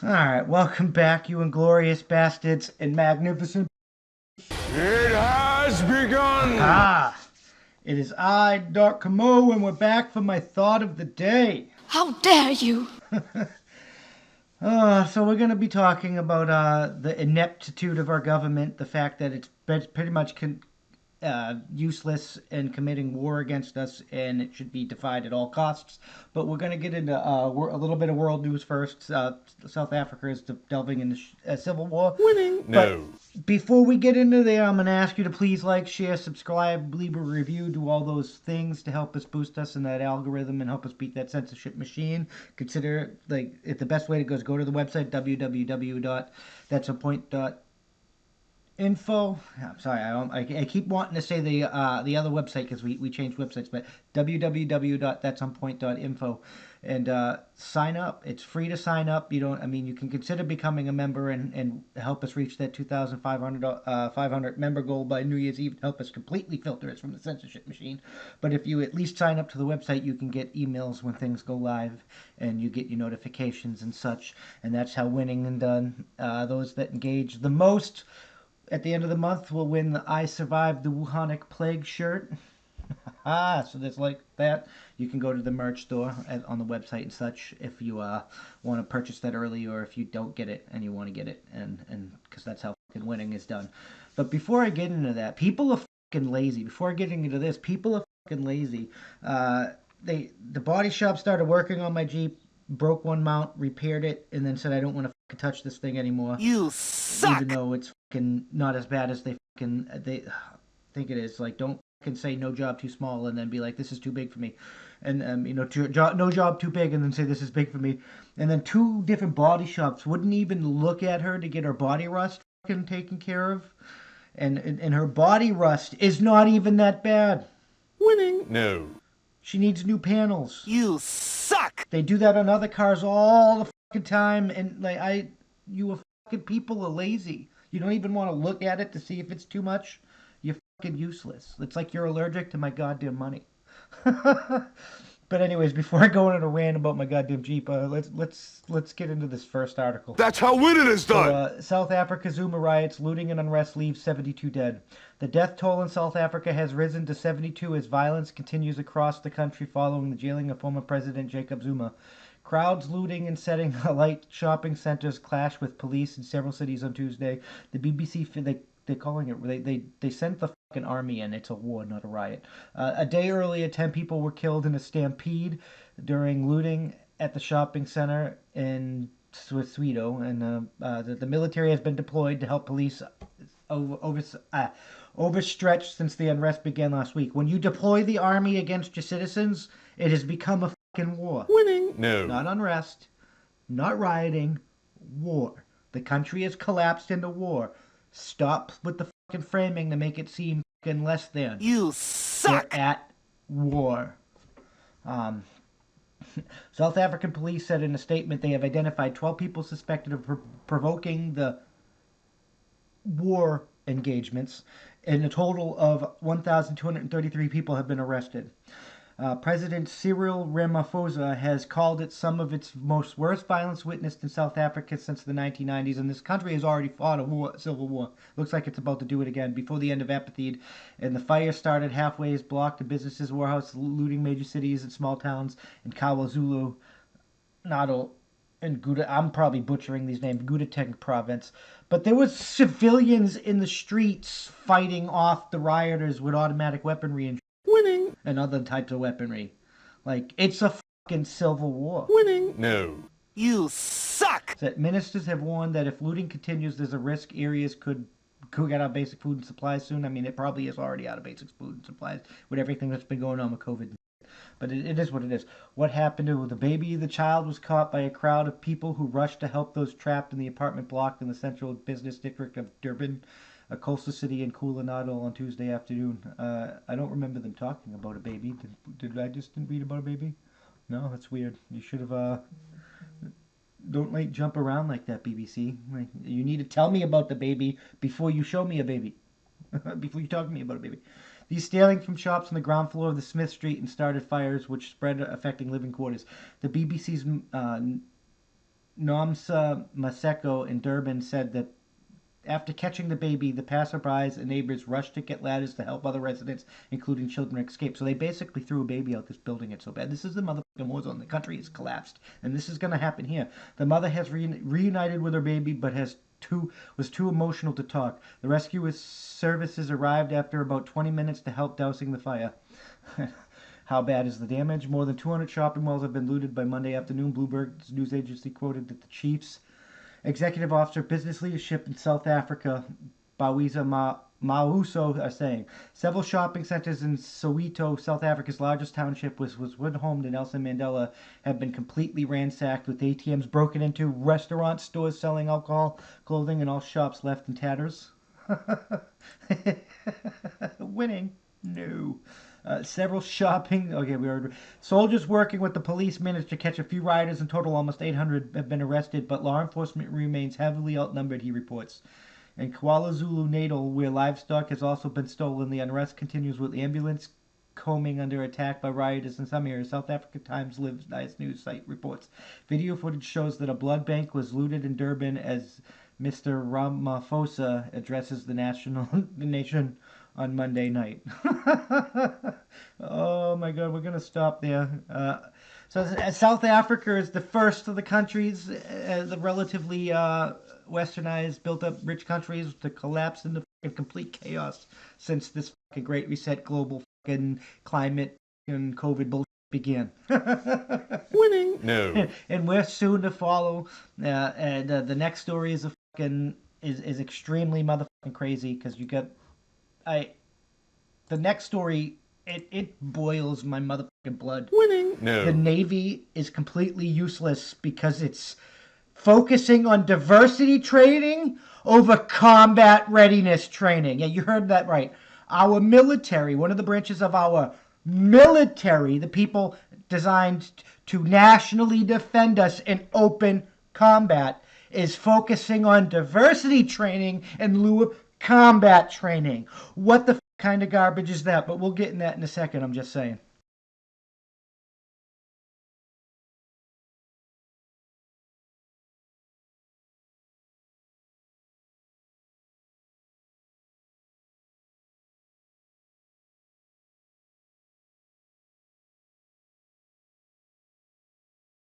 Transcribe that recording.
Alright, welcome back, you inglorious bastards and magnificent. It has begun! Ah! It is I, Dark Camo, and we're back for my thought of the day. How dare you! So we're going to be talking about the ineptitude of our government, the fact that it's pretty much useless and committing war against us, and it should be defied at all costs. But we're going to get into a little bit of world news first. South Africa is delving into civil war. Winning? No. But before we get into there, I'm going to ask you to please like, share, subscribe, leave a review, do all those things to help us boost us in that algorithm and help us beat that censorship machine. Consider the best way to go is go to the website www.thatsapoint.info. I'm sorry, I keep wanting to say the other website because we changed websites, but www.thatsomepoint.info, and sign up. It's free to sign up. You can consider becoming a member and help us reach that 2,500 member goal by New Year's Eve. Help us completely filter us from the censorship machine. But if you at least sign up to the website, you can get emails when things go live, and you get your notifications and such. And that's how winning and done. Those that engage the most at the end of the month will win the I Survived the Wuhanic Plague shirt. So there's like that. You can go to the merch store on the website and such if you want to purchase that early, or if you don't get it and you want to get it, and because that's how fucking winning is done. But before I get into that, people are fucking lazy. Before getting into this, people are fucking lazy. The body shop started working on my Jeep, broke one mount, repaired it, and then said I don't want to fucking touch this thing anymore. You suck! Even though it's fucking not as bad as they think it is. Like, don't fucking say no job too small and then be like, this is too big for me. And no job too big and then say this is big for me. And then two different body shops wouldn't even look at her to get her body rust fucking taken care of. And her body rust is not even that bad. Winning? No. She needs new panels. You suck! They do that on other cars all the fucking time, and you fucking people are lazy. You don't even want to look at it to see if it's too much. You're fucking useless. It's like you're allergic to my goddamn money. But anyways, before I go on a rant about my goddamn Jeep, let's get into this first article. That's how winning is done! So, South Africa Zuma riots, looting and unrest leaves 72 dead. The death toll in South Africa has risen to 72 as violence continues across the country following the jailing of former President Jacob Zuma. Crowds looting and setting alight shopping centers clashed with police in several cities on Tuesday. The BBC they're calling it. They sent the fucking army in. It's a war, not a riot. A day earlier, 10 people were killed in a stampede during looting at the shopping center in Soweto, and the military has been deployed to help police overstretched since the unrest began last week. When you deploy the army against your citizens, it has become a fucking war. Winning? No. Not unrest, not rioting, war. The country has collapsed into war. Stop with the fucking framing to make it seem fucking less than. You suck! We're at war. South African police said in a statement they have identified 12 people suspected of provoking the war engagements, and a total of 1,233 people have been arrested. President Cyril Ramaphosa has called it some of its most worst violence witnessed in South Africa since the 1990s, and this country has already fought a civil war. Looks like it's about to do it again before the end of apartheid, and the fire started halfway, blocked the businesses, warehouse, looting major cities and small towns in KwaZulu, Natal, and Gouda. I'm probably butchering these names. Gauteng province, but there was civilians in the streets fighting off the rioters with automatic weaponry and Winning? and other types of weaponry. Like, it's a fucking civil war. Winning? No. You suck! That ministers have warned that if looting continues, there's a risk areas could get out of basic food and supplies soon. I mean, it probably is already out of basic food and supplies with everything that's been going on with COVID. But it is what it is. What happened to the baby? The child was caught by a crowd of people who rushed to help those trapped in the apartment block in the central business district of Durban, a coastal city in KwaZulu-Natal, on Tuesday afternoon. I don't remember them talking about a baby. Did I just didn't read about a baby? No, that's weird. You should have. Don't jump around like that, BBC. Like, you need to tell me about the baby before you show me a baby. Before you talk to me about a baby. These stealing from shops on the ground floor of the Smith Street and started fires which spread affecting living quarters. The BBC's Nomsa Maseko in Durban said that after catching the baby, the passerbys and neighbors rushed to get ladders to help other residents, including children, escape. So they basically threw a baby out this building. It's so bad. This is the motherfucking war zone. The country has collapsed, and this is going to happen here. The mother has reunited with her baby, but was too emotional to talk. The rescue services arrived after about 20 minutes to help dousing the fire. How bad is the damage? More than 200 shopping malls have been looted by Monday afternoon. Bloomberg's news agency quoted that the chief's Executive Officer Business Leadership in South Africa, Bawiza Mauso, are saying. Several shopping centers in Soweto, South Africa's largest township, was home to Nelson Mandela, have been completely ransacked, with ATMs broken into, restaurants, stores selling alcohol, clothing, and all shops left in tatters. Winning? No. Several shopping. Okay, we heard. Soldiers working with the police managed to catch a few rioters. In total, almost 800 have been arrested, but law enforcement remains heavily outnumbered, he reports. In Kwazulu Natal, where livestock has also been stolen, the unrest continues, with ambulance combing under attack by rioters in some areas. South Africa Times Live's news site reports. Video footage shows that a blood bank was looted in Durban as Mr. Ramaphosa addresses the nation on Monday night. Oh my God, we're gonna stop there. So South Africa is the first of the countries, the relatively westernized, built-up, rich countries, to collapse into complete chaos since this fucking Great Reset, global fucking climate and COVID bullshit began. Winning? No. And we're soon to follow. And the next story is is extremely motherfucking crazy, because you got the next story, it boils my motherfucking blood. Winning? No. The Navy is completely useless because it's focusing on diversity training over combat readiness training. Yeah, you heard that right. Our military, one of the branches of our military, the people designed to nationally defend us in open combat, is focusing on diversity training in lieu of combat training. What the kind of garbage is that? But we'll get in that in a second, I'm just saying.